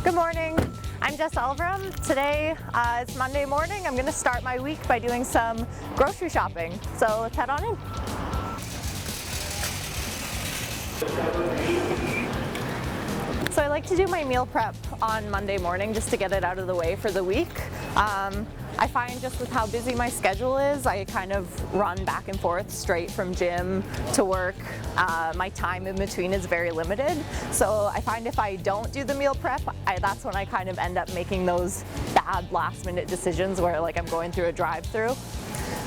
Good morning, I'm Jess Elverum. Today it's Monday morning. I'm going to start my week by doing some grocery shopping. So let's head on in. So I like to do my meal prep on Monday morning just to get it out of the way for the week. I find just with how busy my schedule is, I kind of run back and forth straight from gym to work. My time in between is very limited. So I find if I don't do the meal prep, that's when I kind of end up making those bad last minute decisions where like I'm going through a drive-through.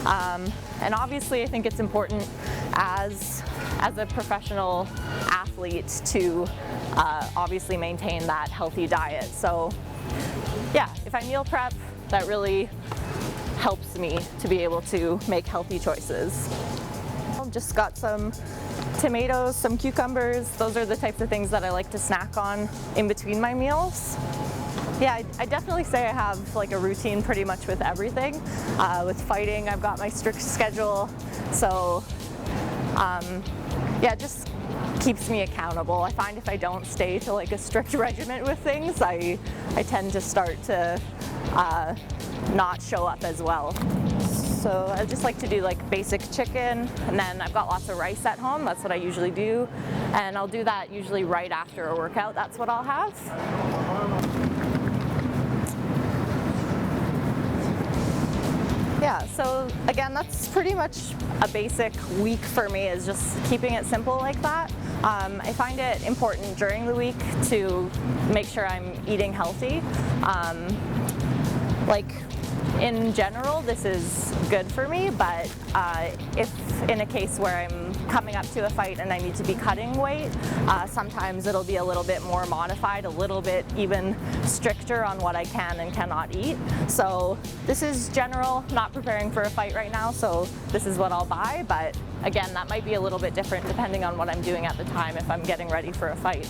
And obviously I think it's important as a professional athlete to obviously maintain that healthy diet. So yeah, if I meal prep, that really helps me to be able to make healthy choices. I've just got some tomatoes, some cucumbers. Those are the types of things that I like to snack on in between my meals. Yeah, I definitely say I have like a routine pretty much with everything. With fighting, I've got my strict schedule. So yeah, it just keeps me accountable. I find if I don't stay to like a strict regimen with things, I tend to start to not show up as well. So I just like to do like basic chicken, and then I've got lots of rice at home. That's what I usually do, and I'll do that usually right after a workout. That's what I'll have. Yeah, so again, that's pretty much a basic week for me, is just keeping it simple like that. I find it important during the week to make sure I'm eating healthy. Like in general, this is good for me, but if in a case where I'm coming up to a fight and I need to be cutting weight, sometimes it'll be a little bit more modified, a little bit even stricter on what I can and cannot eat. So this is general, not preparing for a fight right now, so this is what I'll buy, but again, that might be a little bit different depending on what I'm doing at the time if I'm getting ready for a fight.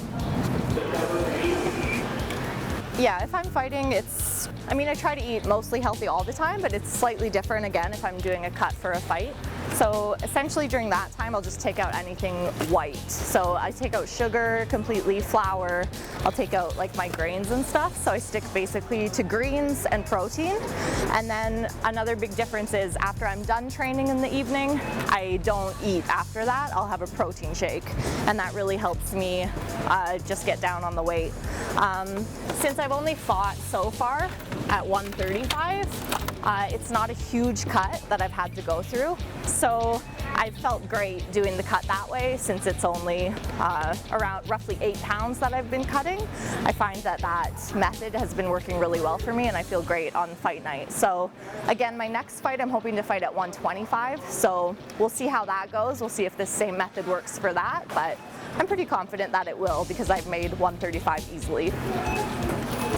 Yeah, if I'm fighting, I try to eat mostly healthy all the time, but it's slightly different again if I'm doing a cut for a fight. So essentially during that time, I'll just take out anything white. So I take out sugar completely, flour, I'll take out like my grains and stuff. So I stick basically to greens and protein. And then another big difference is after I'm done training in the evening, I don't eat after that. I'll have a protein shake, and that really helps me just get down on the weight. Since I've only fought so far at 135, it's not a huge cut that I've had to go through. So I felt great doing the cut that way, since it's only around roughly 8 pounds that I've been cutting. I find that method has been working really well for me, and I feel great on fight night. So again, my next fight, I'm hoping to fight at 125. So we'll see how that goes. We'll see if this same method works for that, but I'm pretty confident that it will, because I've made 135 easily.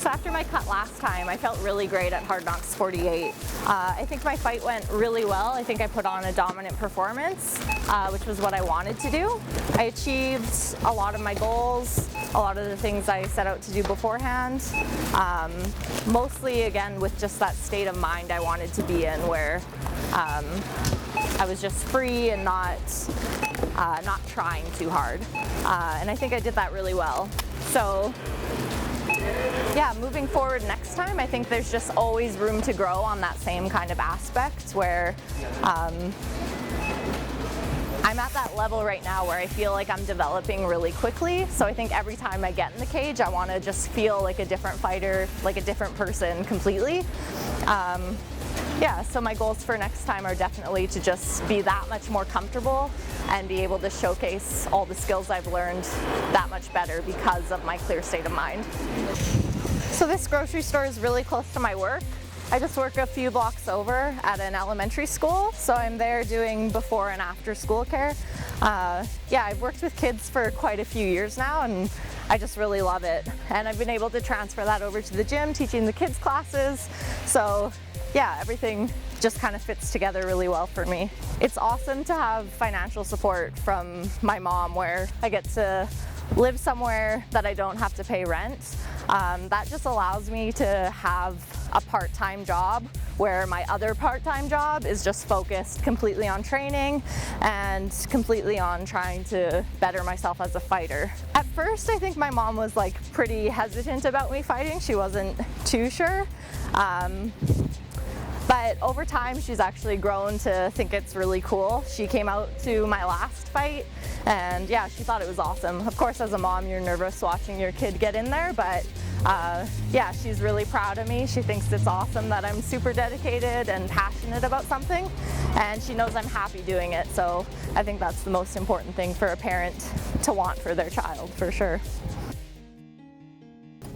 So after my cut last time, I felt really great at Hard Knocks 48. I think my fight went really well. I think I put on a dominant performance, which was what I wanted to do. I achieved a lot of my goals, a lot of the things I set out to do beforehand. Mostly, again, with just that state of mind I wanted to be in, where I was just free and not trying too hard. And I think I did that really well. So yeah, moving forward next time, I think there's just always room to grow on that same kind of aspect, where I'm at that level right now where I feel like I'm developing really quickly. So I think every time I get in the cage, I want to just feel like a different fighter, like a different person completely. Yeah, so my goals for next time are definitely to just be that much more comfortable and be able to showcase all the skills I've learned that much better because of my clear state of mind. So this grocery store is really close to my work. I just work a few blocks over at an elementary school, so I'm there doing before and after school care. Yeah, I've worked with kids for quite a few years now, and I just really love it. And I've been able to transfer that over to the gym, teaching the kids classes. So yeah, everything just kind of fits together really well for me. It's awesome to have financial support from my mom, where I get to live somewhere that I don't have to pay rent. That just allows me to have a part-time job where my other part-time job is just focused completely on training and completely on trying to better myself as a fighter. At first, I think my mom was like pretty hesitant about me fighting. She wasn't too sure. But over time, she's actually grown to think it's really cool. She came out to my last fight, and yeah, she thought it was awesome. Of course, as a mom, you're nervous watching your kid get in there, but yeah, she's really proud of me. She thinks it's awesome that I'm super dedicated and passionate about something, and she knows I'm happy doing it. So I think that's the most important thing for a parent to want for their child, for sure.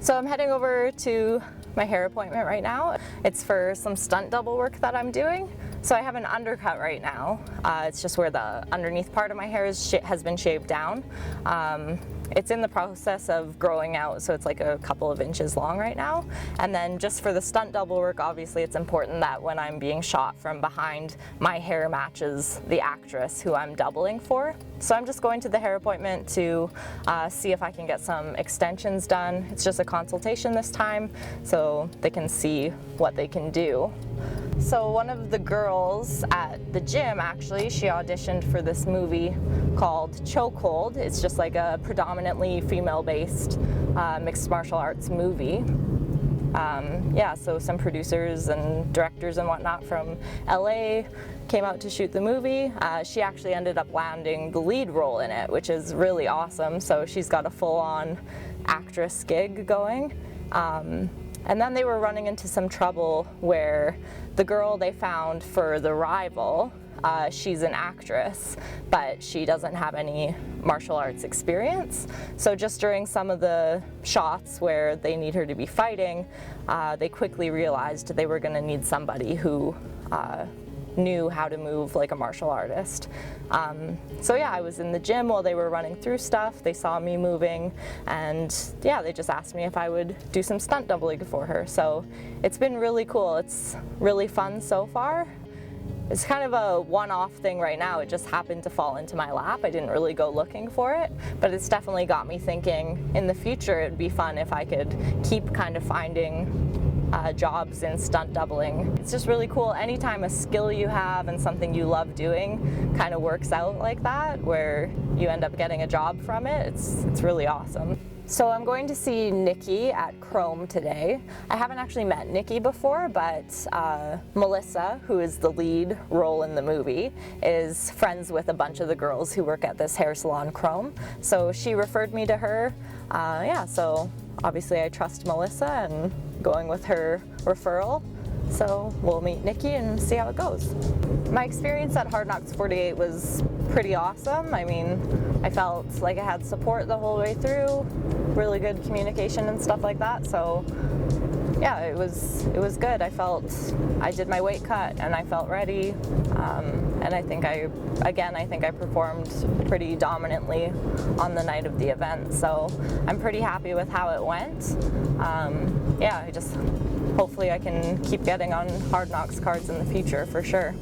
So I'm heading over to my hair appointment right now. It's for some stunt double work that I'm doing. So I have an undercut right now. It's just where the underneath part of my hair has been shaved down. It's in the process of growing out, so it's like a couple of inches long right now. And then just for the stunt double work, obviously it's important that when I'm being shot from behind, my hair matches the actress who I'm doubling for. So I'm just going to the hair appointment to see if I can get some extensions done. It's just a consultation this time, so they can see what they can do. So one of the girls at the gym, actually, she auditioned for this movie called Chokehold. It's just like a predominantly female-based mixed martial arts movie. Yeah, so some producers and directors and whatnot from LA came out to shoot the movie. She actually ended up landing the lead role in it, which is really awesome. So she's got a full-on actress gig going. And then they were running into some trouble where the girl they found for the rival, she's an actress, but she doesn't have any martial arts experience. So just during some of the shots where they need her to be fighting, they quickly realized they were going to need somebody who knew how to move like a martial artist. So yeah, I was in the gym while they were running through stuff. They saw me moving, and yeah, they just asked me if I would do some stunt doubling for her. So it's been really cool. It's really fun so far. It's kind of a one-off thing right now. It just happened to fall into my lap. I didn't really go looking for it, but it's definitely got me thinking in the future it'd be fun if I could keep kind of finding jobs in stunt doubling. It's just really cool. Anytime a skill you have and something you love doing kind of works out like that, where you end up getting a job from it, it's really awesome. So I'm going to see Nikki at Chrome today. I haven't actually met Nikki before, but Melissa, who is the lead role in the movie, is friends with a bunch of the girls who work at this hair salon, Chrome. So she referred me to her. Yeah, so obviously I trust Melissa and going with her referral. So we'll meet Nikki and see how it goes. My experience at Hard Knocks 48 was pretty awesome. I mean, I felt like I had support the whole way through, really good communication and stuff like that. So yeah, it was good. I felt I did my weight cut and I felt ready. And I think I performed pretty dominantly on the night of the event. So I'm pretty happy with how it went. Yeah, hopefully I can keep getting on Hard Knocks cards in the future for sure.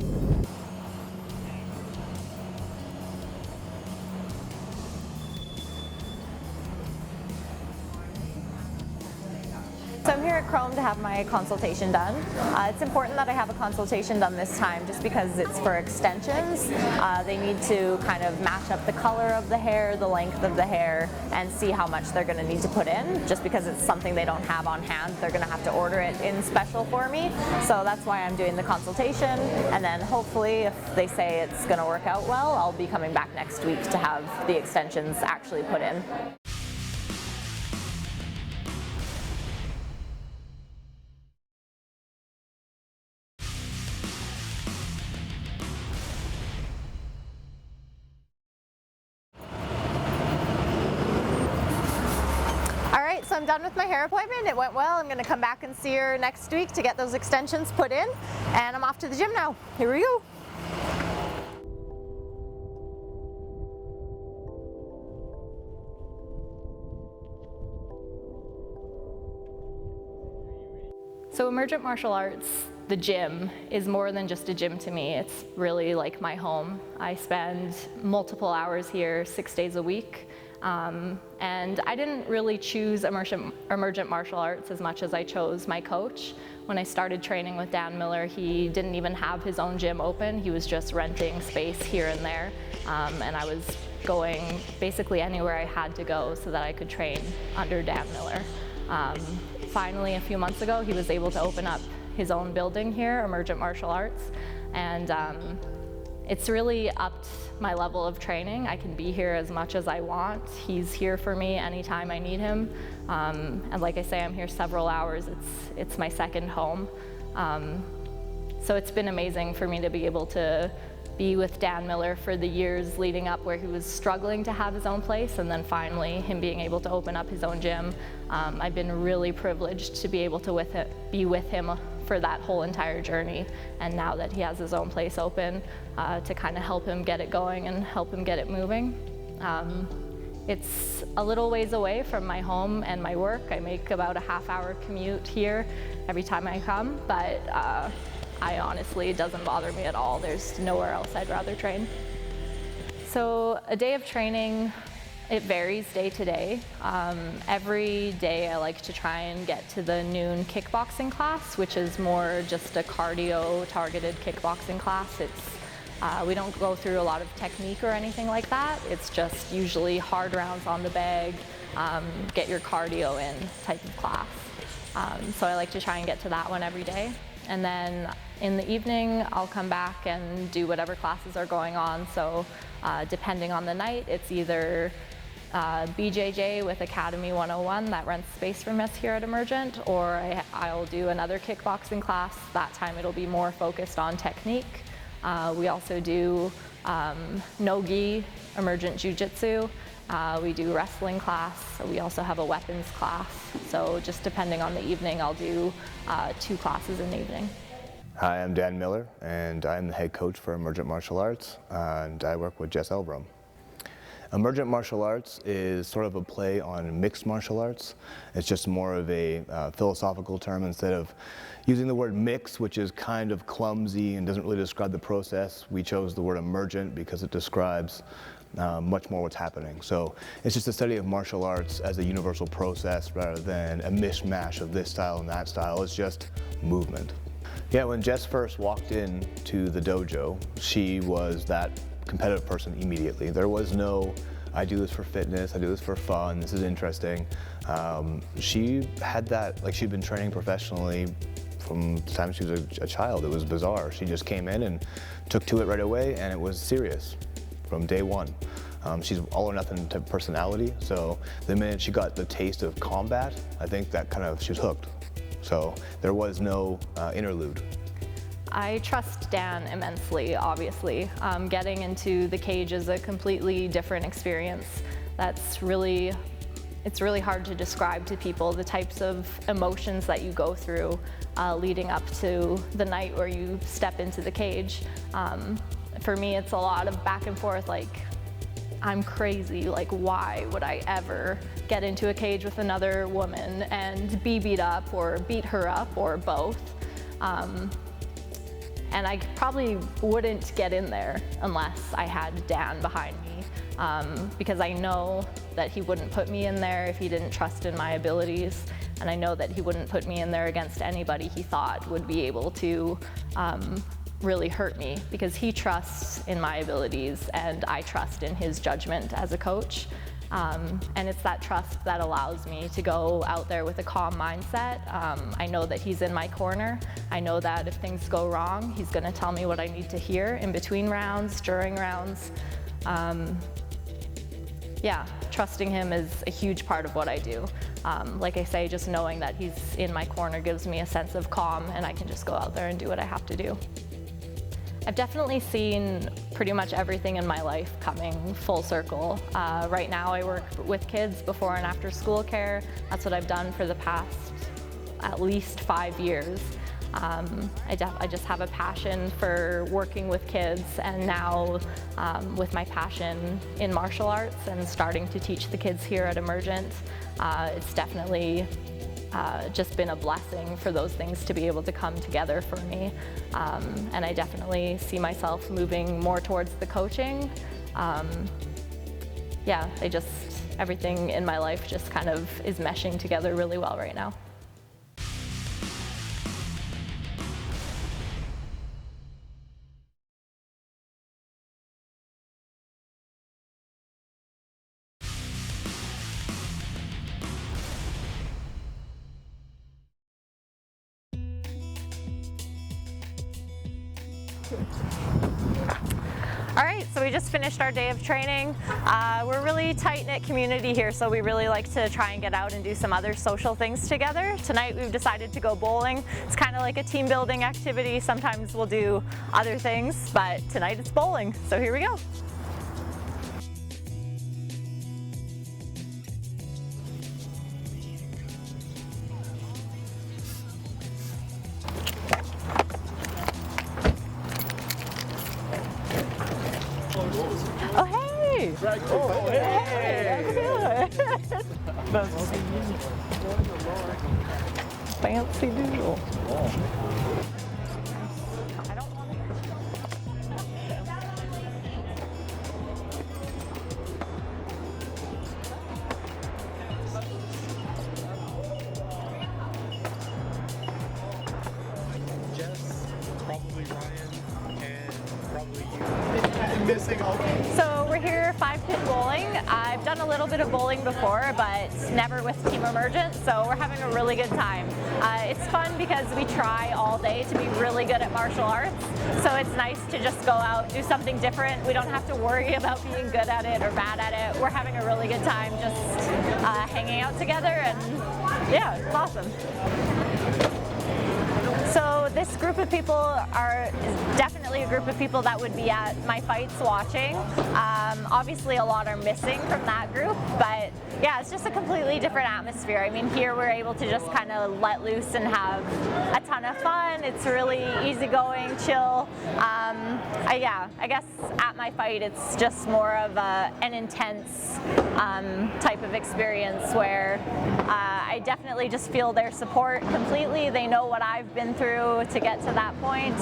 So I'm here at Chrome to have my consultation done. It's important that I have a consultation done this time just because it's for extensions. They need to kind of match up the color of the hair, the length of the hair, and see how much they're going to need to put in. Just because it's something they don't have on hand, they're going to have to order it in special for me. So that's why I'm doing the consultation, and then hopefully if they say it's going to work out well, I'll be coming back next week to have the extensions actually put in. So I'm done with my hair appointment. It went well. I'm going to come back and see her next week to get those extensions put in. And I'm off to the gym now. Here we go. So Emergent Martial Arts, the gym, is more than just a gym to me. It's really like my home. I spend multiple hours here 6 days a week. And I didn't really choose emergent martial arts as much as I chose my coach. When I started training with Dan Miller, he didn't even have his own gym open. He was just renting space here and there. And I was going basically anywhere I had to go so that I could train under Dan Miller. Finally, a few months ago, he was able to open up his own building here, Emergent Martial Arts, and it's really upped my level of training. I can be here as much as I want. He's here for me anytime I need him. And like I say, I'm here several hours. It's my second home. So it's been amazing for me to be able to be with Dan Miller for the years leading up where he was struggling to have his own place, and then finally him being able to open up his own gym. I've been really privileged to be able to be with him for that whole entire journey, and now that he has his own place open, to kind of help him get it going and help him get it moving. It's a little ways away from my home and my work. I make about a half-hour commute here every time I come, but I honestly, it doesn't bother me at all. There's nowhere else I'd rather train. So a day of training, it varies day to day. Every day I like to try and get to the noon kickboxing class, which is more just a cardio targeted kickboxing class. We don't go through a lot of technique or anything like that. It's just usually hard rounds on the bag, get your cardio in type of class. So I like to try and get to that one every day. And then in the evening, I'll come back and do whatever classes are going on. So depending on the night, it's either BJJ with Academy 101 that rents space from us here at Emergent, or I'll do another kickboxing class. That time it'll be more focused on technique. We also do no-gi, Emergent Jiu-Jitsu. We do wrestling class. We also have a weapons class. So just depending on the evening, I'll do 2 classes in the evening. Hi, I'm Dan Miller, and I'm the head coach for Emergent Martial Arts, and I work with Jess Elverum. Emergent martial arts is sort of a play on mixed martial arts. It's just more of a philosophical term instead of using the word mix, which is kind of clumsy and doesn't really describe the process. We chose the word emergent because it describes much more what's happening. So it's just a study of martial arts as a universal process rather than a mishmash of this style and that style. It's just movement. Yeah, when Jess first walked into the dojo, she was that competitive person immediately. There was no, I do this for fitness, I do this for fun, this is interesting. She had that, like she'd been training professionally from the time she was a child. It was bizarre. She just came in and took to it right away, and it was serious from day one. She's all or nothing type of personality, so the minute she got the taste of combat, I think that she was hooked. So there was no interlude. I trust Dan immensely, obviously. Getting into the cage is a completely different experience. It's really hard to describe to people the types of emotions that you go through leading up to the night where you step into the cage. For me, it's a lot of back and forth, like, I'm crazy, like why would I ever get into a cage with another woman and be beat up or beat her up or both? And I probably wouldn't get in there unless I had Dan behind me, because I know that he wouldn't put me in there if he didn't trust in my abilities, and I know that he wouldn't put me in there against anybody he thought would be able to really hurt me, because he trusts in my abilities and I trust in his judgment as a coach. And it's that trust that allows me to go out there with a calm mindset. I know that he's in my corner. I know that if things go wrong, he's going to tell me what I need to hear in between rounds, during rounds. Yeah, trusting him is a huge part of what I do. Like I say, just knowing that he's in my corner gives me a sense of calm, and I can just go out there and do what I have to do. I've definitely seen pretty much everything in my life coming full circle. Right now I work with kids before and after school care. That's what I've done for the past at least 5 years. I just have a passion for working with kids, and now with my passion in martial arts and starting to teach the kids here at Emergent, it's definitely just been a blessing for those things to be able to come together for me. And I definitely see myself moving more towards the coaching. Yeah, everything in my life just kind of is meshing together really well right now. All right, so we just finished our day of training. We're a really tight-knit community here, so we really like to try and get out and do some other social things together. Tonight we've decided to go bowling. It's kind of like a team building activity. Sometimes we'll do other things, but tonight it's bowling, so here we go. Oh, hey! Oh, hey! Fancy doodle. Jess, probably Ryan, and probably you. Missing all. So we're here 5-pin bowling. I've done a little bit of bowling before, but never with Team Emergent, so we're having a really good time. It's fun because we try all day to be really good at martial arts, so it's nice to just go out, do something different. We don't have to worry about being good at it or bad at it. We're having a really good time just hanging out together, and yeah, it's awesome. So this group of people is definitely a group of people that would be at my fights watching. Obviously a lot are missing from that group, but yeah, it's just a completely different atmosphere. I mean, here we're able to just kind of let loose and have a ton of fun. It's really easygoing, chill. Yeah, I guess at my fight it's just more of an intense type of experience where I definitely just feel their support completely. They know what I've been through to get to that point.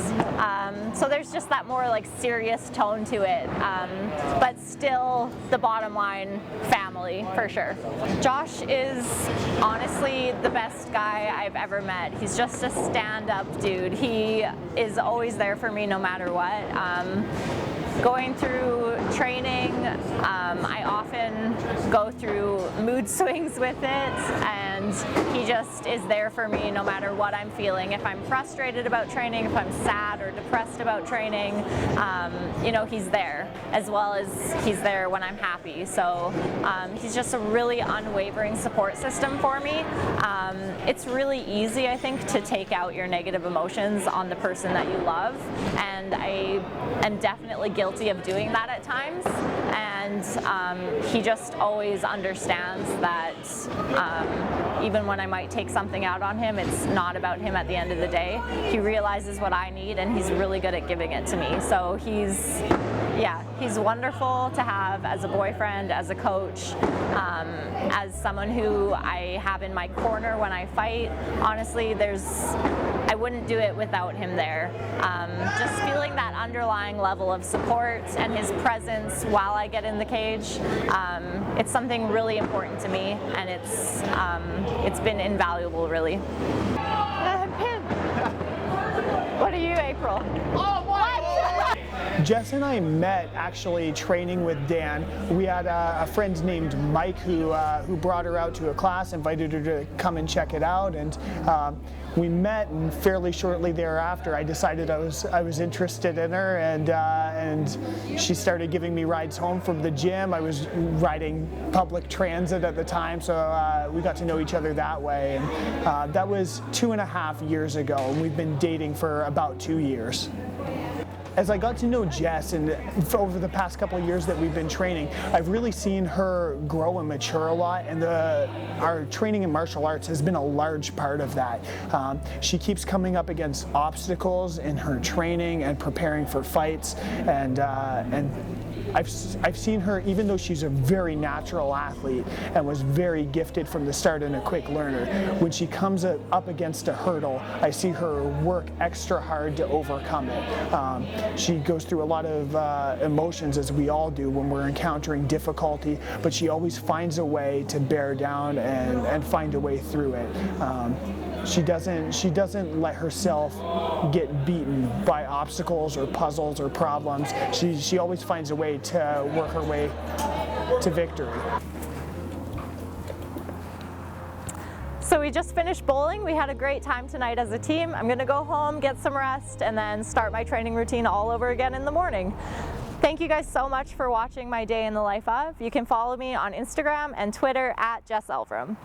So there's just that more like serious tone to it, but still the bottom line, family for sure. Josh is honestly the best guy I've ever met. He's just a stand-up dude. He is always there for me no matter what. Going through training, I often go through mood swings with it, and he just is there for me no matter what I'm feeling. If I'm frustrated about training, if I'm sad or depressed about training, you know, he's there, as well as he's there when I'm happy. So he's just a really unwavering support system for me. It's really easy, I think, to take out your negative emotions on the person that you love, and I am definitely guilty of doing that at times, and he just always understands that even when I might take something out on him, it's not about him at the end of the day. He realizes what I need, and he's really good at giving it to me. So he's wonderful to have as a boyfriend, as a coach, as someone who I have in my corner when I fight. Honestly, I wouldn't do it without him there. Just feeling that underlying level of support and his presence while I get in the cage, it's something really important to me, and it's been invaluable, really. Pin. What are you, April? Oh, what? Jess and I met actually training with Dan. We had a friend named Mike who brought her out to a class, invited her to come and check it out, and we met, and fairly shortly thereafter I decided I was interested in her, and she started giving me rides home from the gym. I was riding public transit at the time, so we got to know each other that way, and that was 2.5 years ago, and we've been dating for about 2 years. As I got to know Jess, and over the past couple of years that we've been training, I've really seen her grow and mature a lot, and our training in martial arts has been a large part of that. She keeps coming up against obstacles in her training and preparing for fights, and I've seen her, even though she's a very natural athlete and was very gifted from the start and a quick learner, when she comes up against a hurdle, I see her work extra hard to overcome it. She goes through a lot of emotions, as we all do when we're encountering difficulty, but she always finds a way to bear down and find a way through it. She doesn't let herself get beaten by obstacles or puzzles or problems. She always finds a way to work her way to victory. So we just finished bowling. We had a great time tonight as a team. I'm gonna go home, get some rest, and then start my training routine all over again in the morning. Thank you guys so much for watching my day in the life of. You can follow me on Instagram and Twitter at Jess Elverum.